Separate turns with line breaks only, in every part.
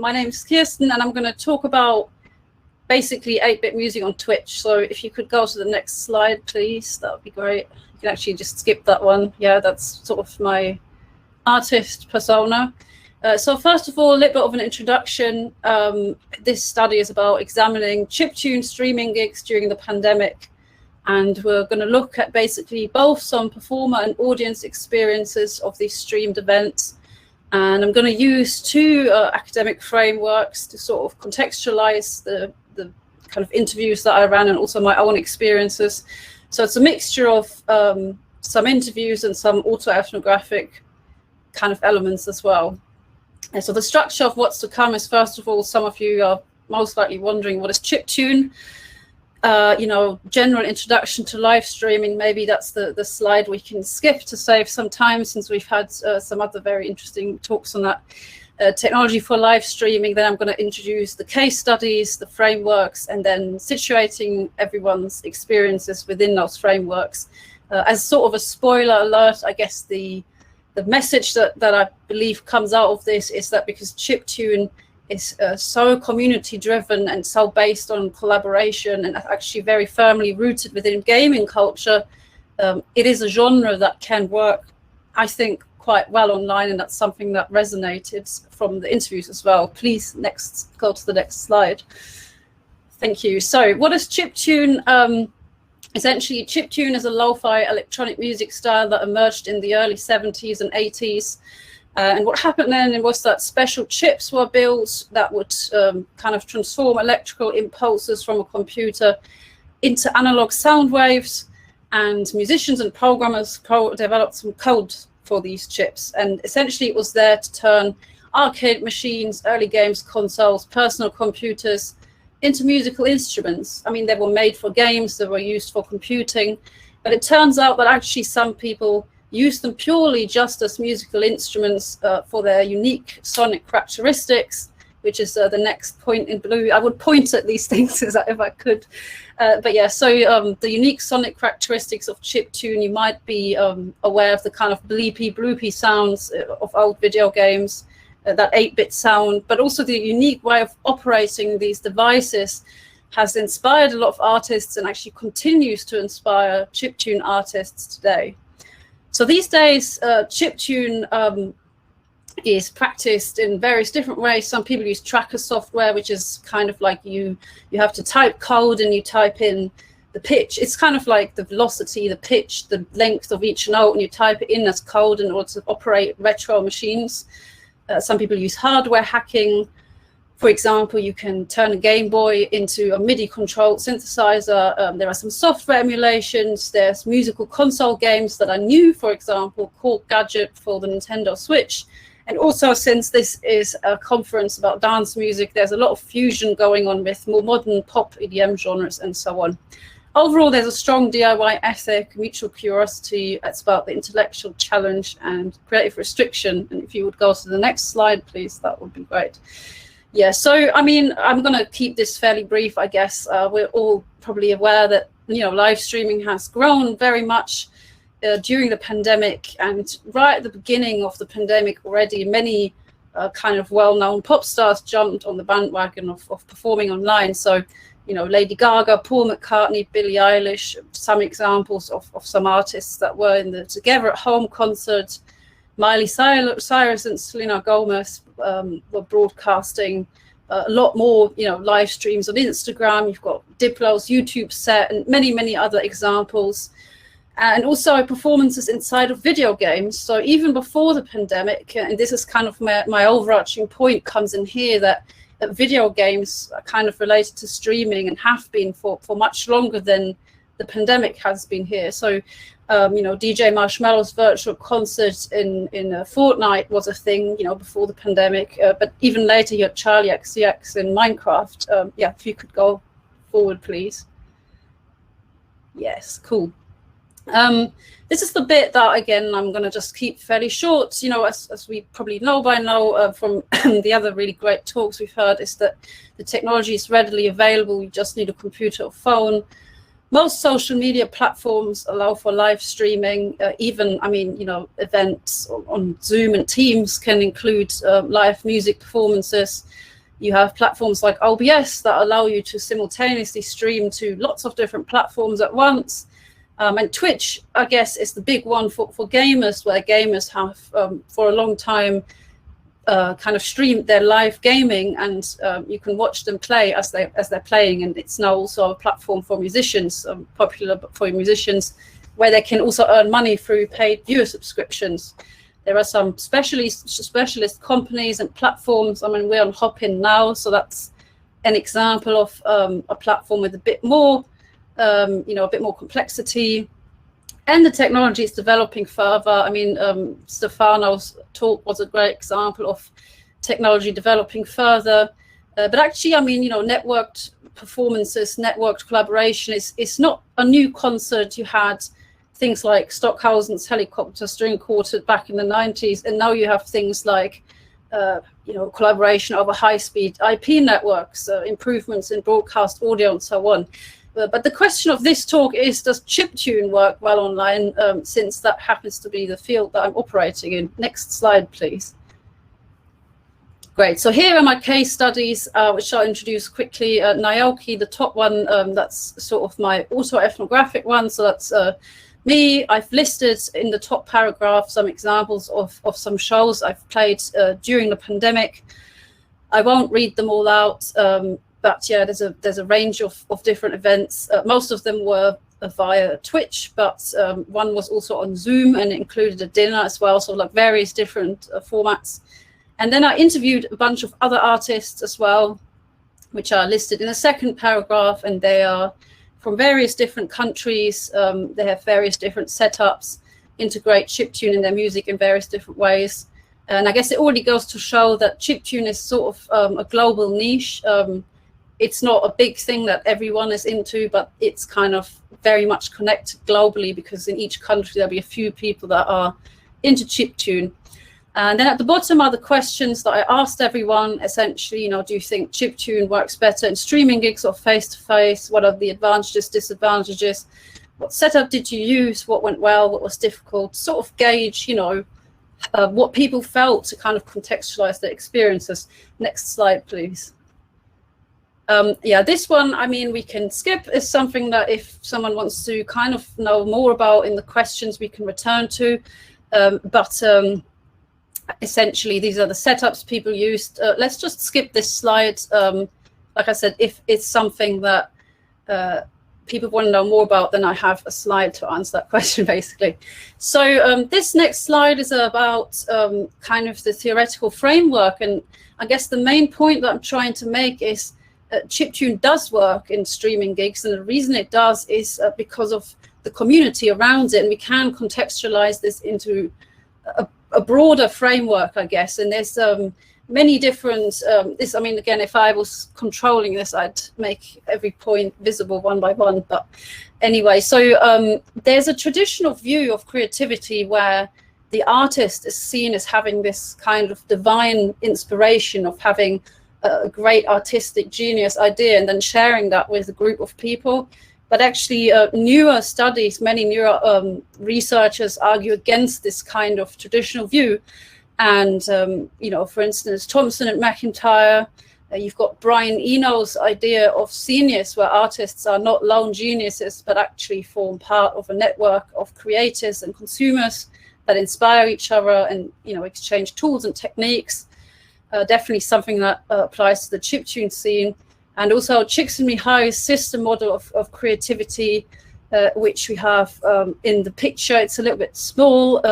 My name's Kirsten, and I'm going to talk about basically 8-bit music on Twitch. So if you could go to the next slide, please, that would be great. You can actually just skip that one. Yeah, that's sort of my artist persona. So first of all, a little bit of an introduction. This study is about examining chiptune streaming gigs during the pandemic. And we're going to look at basically both some performer and audience experiences of these streamed events. And I'm going to use two academic frameworks to sort of contextualize the kind of interviews that I ran and also my own experiences. So it's a mixture of some interviews and some autoethnographic kind of elements as well. And so the structure of what's to come is, first of all, some of you are most likely wondering, what is chiptune? General introduction to live streaming. Maybe that's the slide we can skip to save some time, since we've had some other very interesting talks on that technology for live streaming. Then I'm going to introduce the case studies, the frameworks, and then situating everyone's experiences within those frameworks. As sort of a spoiler alert, I guess the message that I believe comes out of this is that because chiptune is so community driven and so based on collaboration and actually very firmly rooted within gaming culture, it is a genre that can work, I think, quite well online, and that's something that resonated from the interviews as well. Please go to the next slide. Thank you. So what is chiptune? Essentially, chiptune is a lo-fi electronic music style that emerged in the early 70s and 80s. And what happened then was that special chips were built that would kind of transform electrical impulses from a computer into analog sound waves, and musicians and programmers developed some code for these chips. And essentially it was there to turn arcade machines, early games consoles, personal computers into musical instruments. I mean, they were made for games, they were used for computing, but it turns out that actually some people use them purely just as musical instruments for their unique sonic characteristics, which is the next point in blue. I would point at these things if I could. But yeah, so the unique sonic characteristics of chiptune, you might be aware of the kind of bleepy, bloopy sounds of old video games, that 8-bit sound, but also the unique way of operating these devices has inspired a lot of artists and actually continues to inspire chiptune artists today. So these days, chiptune is practiced in various different ways. Some people use tracker software, which is kind of like you have to type code and you type in the pitch. It's kind of like the velocity, the pitch, the length of each note, and you type it in as code in order to operate retro machines. Some people use hardware hacking. For example, you can turn a Game Boy into a MIDI-controlled synthesizer. There are some software emulations. There's musical console games that are new, for example, Cork Gadget for the Nintendo Switch. And also, since this is a conference about dance music, there's a lot of fusion going on with more modern pop EDM genres and so on. Overall, there's a strong DIY ethic, mutual curiosity. It's about the intellectual challenge and creative restriction. And if you would go to the next slide, please, that would be great. Yeah, so I mean, I'm going to keep this fairly brief, I guess. We're all probably aware that, live streaming has grown very much during the pandemic, and right at the beginning of the pandemic already, many kind of well-known pop stars jumped on the bandwagon of performing online. So, Lady Gaga, Paul McCartney, Billie Eilish, some examples of some artists that were in the Together at Home concert. Miley Cyrus and Selena Gomez were broadcasting a lot more, live streams on Instagram. You've got Diplo's YouTube set and many, many other examples. And also performances inside of video games. So even before the pandemic, and this is kind of my overarching point comes in here, that video games are kind of related to streaming and have been for much longer than the pandemic has been here. So, DJ Marshmallow's virtual concert in Fortnite was a thing, before the pandemic. But even later, you had Charlie XCX in Minecraft. Yeah, if you could go forward, please. Yes, cool. This is the bit that, again, I'm going to just keep fairly short. As we probably know by now from the other really great talks we've heard, is that the technology is readily available. You just need a computer or phone. Most social media platforms allow for live streaming. Even, events on Zoom and Teams can include live music performances. You have platforms like OBS that allow you to simultaneously stream to lots of different platforms at once. And Twitch, I guess, is the big one for gamers, where gamers have for a long time kind of streamed their live gaming, and you can watch them play as they're playing. And it's now also a platform for musicians, popular for musicians, where they can also earn money through paid viewer subscriptions. There are some specialist companies and platforms. I mean, we're on Hopin now, so that's an example of a platform with a bit more, a bit more complexity. And the technology is developing further. I mean, Stefano's talk was a great example of technology developing further. But actually, I mean, networked performances, networked collaboration is not a new concept. You had things like Stockhausen's helicopter string quartet back in the 90s, and now you have things like collaboration over high-speed IP networks, improvements in broadcast audio, and so on. But the question of this talk is, does chiptune work well online, since that happens to be the field that I'm operating in? Next slide, please. Great. So here are my case studies, which I'll introduce quickly. Naoki, the top one, that's sort of my auto-ethnographic one. So that's me. I've listed in the top paragraph some examples of some shows I've played during the pandemic. I won't read them all out, but yeah, there's a range of different events. Most of them were via Twitch, but one was also on Zoom, and it included a dinner as well, so like various different formats. And then I interviewed a bunch of other artists as well, which are listed in the second paragraph, and they are from various different countries. They have various different setups, integrate chiptune in their music in various different ways. And I guess it already goes to show that chiptune is sort of a global niche. It's not a big thing that everyone is into, but it's kind of very much connected globally, because in each country there'll be a few people that are into chiptune. And then at the bottom are the questions that I asked everyone, essentially, do you think chiptune works better in streaming gigs or face-to-face? What are the advantages, disadvantages? What setup did you use? What went well? What was difficult? Sort of gauge, what people felt, to kind of contextualize their experiences. Next slide, please. Yeah, this one, I mean, we can skip. Is something that if someone wants to kind of know more about in the questions, we can return to. Essentially, these are the setups people used. Let's just skip this slide. Like I said, if it's something that people want to know more about, then I have a slide to answer that question, basically. So this next slide is about kind of the theoretical framework. And I guess the main point that I'm trying to make is chiptune does work in streaming gigs. And the reason it does is because of the community around it. And we can contextualize this into a broader framework, I guess. And there's many different, I mean, again, if I was controlling this, I'd make every point visible one by one. But anyway, so there's a traditional view of creativity where the artist is seen as having this kind of divine inspiration of having a great artistic genius idea and then sharing that with a group of people. But actually, newer studies, many newer researchers argue against this kind of traditional view. And, for instance, Thompson and McIntyre, you've got Brian Eno's idea of genius, where artists are not lone geniuses, but actually form part of a network of creators and consumers that inspire each other and, exchange tools and techniques. Definitely something that applies to the chiptune scene. And also Csikszentmihalyi's system model of creativity, which we have in the picture. It's a little bit small,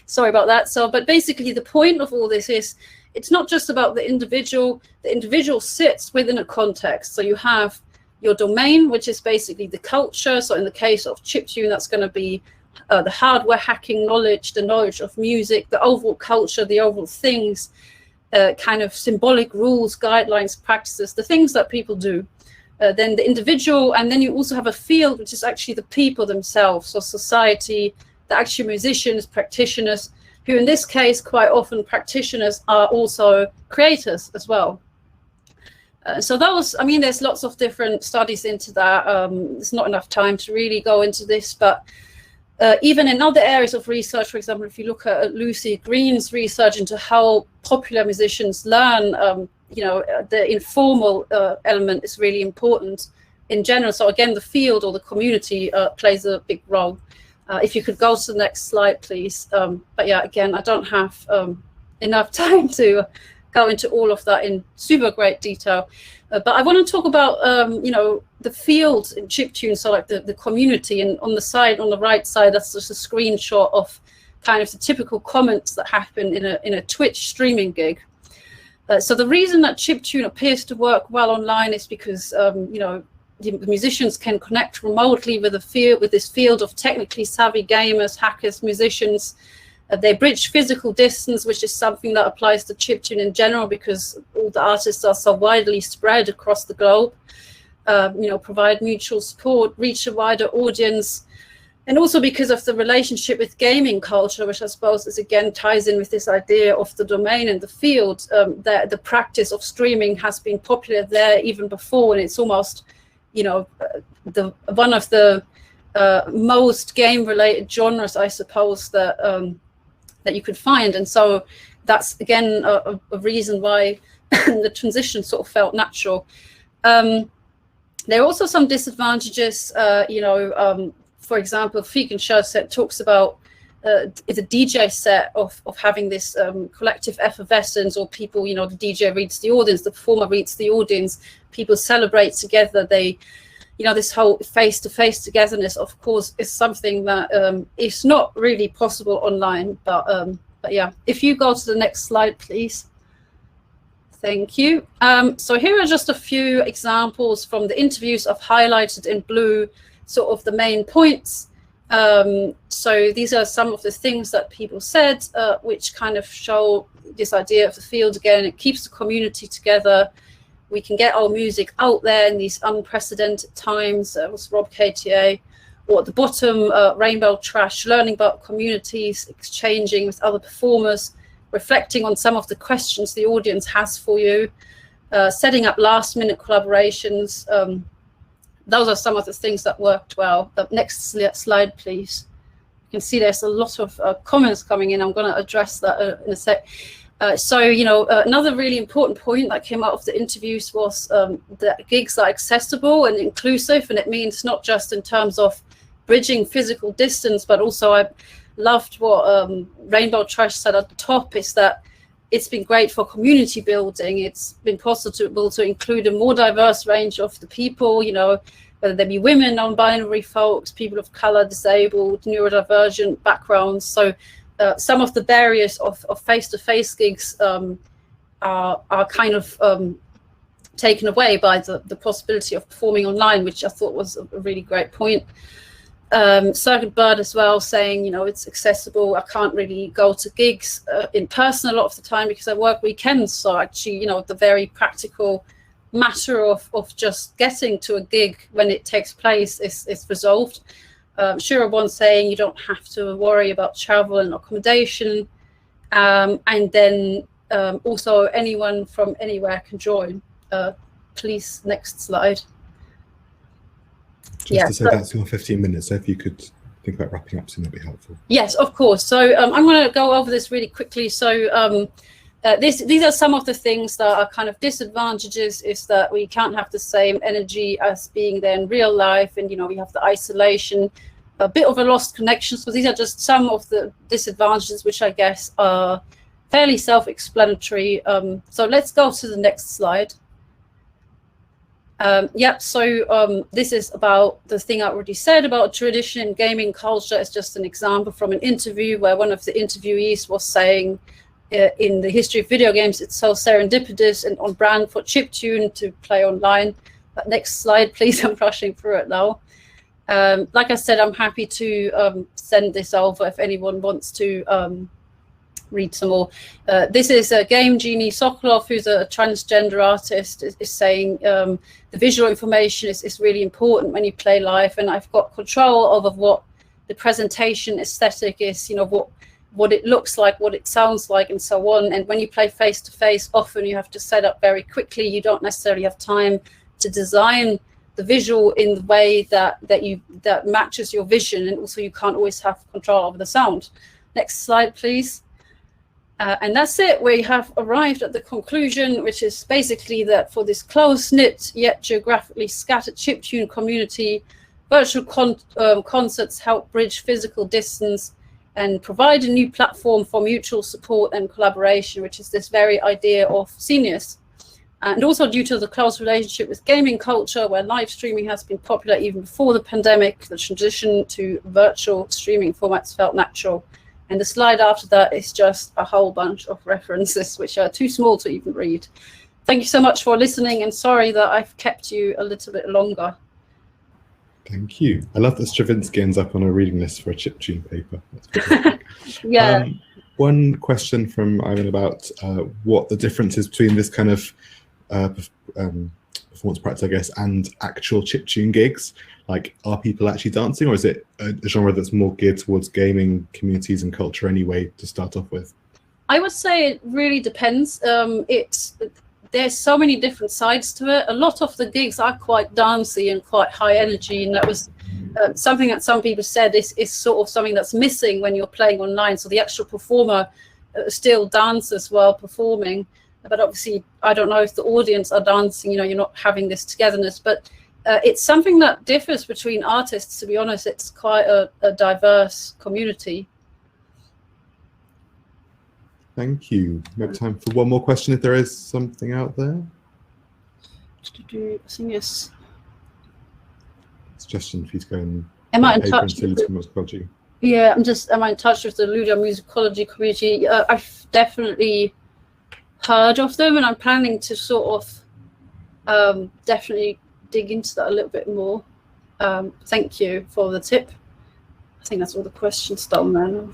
sorry about that. But basically the point of all this is, it's not just about the individual. The individual sits within a context. So you have your domain, which is basically the culture. So in the case of chiptune, that's going to be the hardware hacking knowledge, the knowledge of music, the overall culture, the overall things, kind of symbolic rules, guidelines, practices, the things that people do. Then the individual, and then you also have a field, which is actually the people themselves, so society, the actual musicians, practitioners, who in this case, quite often practitioners are also creators as well. So that was, I mean, there's lots of different studies into that. There's not enough time to really go into this, but even in other areas of research, for example, if you look at Lucy Green's research into how popular musicians learn, you know, the informal element is really important in general. So again, the field or the community plays a big role. If you could go to the next slide, please. But yeah, again, I don't have enough time to go into all of that in super great detail. But I want to talk about, you know, the field in chiptune, so like the community, and on the side, on the right side, that's just a screenshot of kind of the typical comments that happen in a Twitch streaming gig. So the reason that chiptune appears to work well online is because, you know, the musicians can connect remotely with this field of technically savvy gamers, hackers, musicians. They bridge physical distance, which is something that applies to chiptune in general because all the artists are so widely spread across the globe. You know, provide mutual support, reach a wider audience, and also because of the relationship with gaming culture, which I suppose is again ties in with this idea of the domain and the field. That the practice of streaming has been popular there even before, and it's almost, you know, one of the most game-related genres, I suppose, that that you could find. And so that's again a reason why the transition sort of felt natural. There are also some disadvantages. You know, for example, Feek and Show set talks about it's a DJ set of having this collective effervescence, or people, you know, the DJ reads the audience, the performer reads the audience, people celebrate together. They, you know, this whole face-to-face togetherness, of course, is something that is not really possible online. But yeah, if you go to the next slide, please. Thank you. So here are just a few examples from the interviews I've highlighted in blue, sort of the main points. So these are some of the things that people said, which kind of show this idea of the field again. It keeps the community together. We can get our music out there in these unprecedented times. It was Rob KTA. Or at the bottom, Rainbow Trash, learning about communities, exchanging with other performers, reflecting on some of the questions the audience has for you, setting up last-minute collaborations. Those are some of the things that worked well. Next slide, please. You can see there's a lot of comments coming in. I'm going to address that in a sec. So, you know, another really important point that came out of the interviews was that gigs are accessible and inclusive, and it means not just in terms of bridging physical distance, but also I loved what Rainbow Trash said at the top, is that it's been great for community building. It's been possible to include a more diverse range of the people, you know, whether they be women, non-binary folks, people of color, disabled, neurodivergent backgrounds. So some of the barriers of face-to-face gigs are kind of taken away by the possibility of performing online, which I thought was a really great point. Circuit Bird as well, saying, you know, it's accessible. I can't really go to gigs in person a lot of the time because I work weekends. So actually, you know, the very practical matter of just getting to a gig when it takes place is resolved. Shira saying you don't have to worry about travel and accommodation. And then also anyone from anywhere can join. Please, next slide.
Just to say that's your 15 minutes, so if you could think about wrapping up soon, that'd be helpful.
Yes, of course. So I'm going to go over this really quickly. So these are some of the things that are kind of disadvantages, is that we can't have the same energy as being there in real life, and, you know, we have the isolation, a bit of a lost connection. So these are just some of the disadvantages, which I guess are fairly self-explanatory. So let's go to the next slide. So this is about the thing I already said about tradition in gaming culture. It's just an example from an interview where one of the interviewees was saying, in the history of video games, it's so serendipitous and on brand for chiptune to play online. Next slide, please. I'm rushing through it now. Like I said, I'm happy to send this over if anyone wants to read some more. This is a Game Genie Sokolov, who's a transgender artist, is saying the visual information is really important when you play live, and I've got control over what the presentation aesthetic is, you know, what it looks like, what it sounds like, and so on. And when you play face-to-face, often you have to set up very quickly. You don't necessarily have time to design the visual in the way that matches your vision, and also you can't always have control over the sound. Next slide, please. And that's it. We have arrived at the conclusion, which is basically that for this close-knit yet geographically scattered chiptune community, virtual concerts help bridge physical distance and provide a new platform for mutual support and collaboration, which is this very idea of seniors. And also due to the close relationship with gaming culture, where live streaming has been popular even before the pandemic, the transition to virtual streaming formats felt natural. And the slide after that is just a whole bunch of references, which are too small to even read. Thank you so much for listening, and sorry that I've kept you a little bit longer.
Thank you. I love that Stravinsky ends up on a reading list for a chiptune paper. That's
Yeah.
One question from Ivan about what the difference is between this kind of performance practice, I guess, and actual chiptune gigs. Like, are people actually dancing, or is it a genre that's more geared towards gaming communities and culture anyway to start off with?
I would say it really depends. There's so many different sides to it. A lot of the gigs are quite dancey and quite high energy, and that was something that some people said is sort of something that's missing when you're playing online. So the actual performer still dances while performing, but obviously I don't know if the audience are dancing. You know, you're not having this togetherness, but it's something that differs between artists. To be honest, it's quite a diverse community.
Thank you. We have time for one more question if there is something out there.
I think yes.
Suggestion for you to go and
Am I in touch? Yeah, am I in touch with the ludiomusicology community? I've definitely heard of them, and I'm planning to sort of definitely dig into that a little bit more. Thank you for the tip. I think that's all the questions done then.